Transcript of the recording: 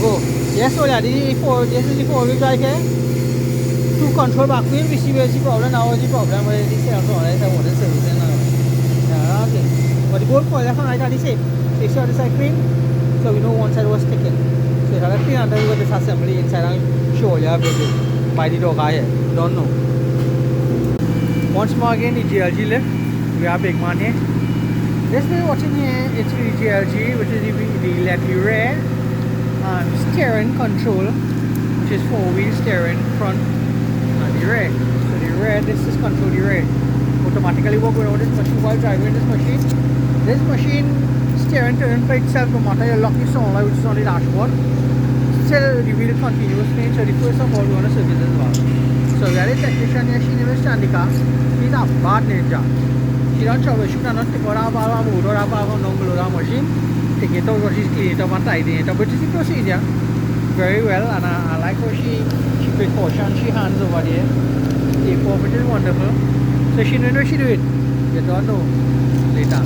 Oh, yes, so yeah, this is the four-wheel drive here. To control back wheel, we see where's the problem now. The problem where this is also alright. I want to service it now. Yeah, okay. But the gold foil left and right are the same. So you see how the side clean? So we know one side was sticking. So you have to clean and then we got this assembly inside and show you everything by the dog here. Don't know. Once more again, the JLG lift. We have big man here. This we're watching here, it's the JLG, which is the electric rear and steering control, which is four-wheel steering front and the rear. So the rear, this is control the rear. Automatically work around this machine while driving this machine. This machine steering turn by itself, no matter you lock the sound which is on the dashboard. Still the wheel continues spinning, so the first of all we want to service as well. So we are the technician here, she name is Chandika. She's a bad ninja. She don't troubleshoot and not take out our motor, our non-blower machine. Take it out, she's clean it up and tidy it up. But it's the procedure very well, and I like how she precaution, she hands over there. Take off, it is wonderful. So she knows how she do it. You don't know later.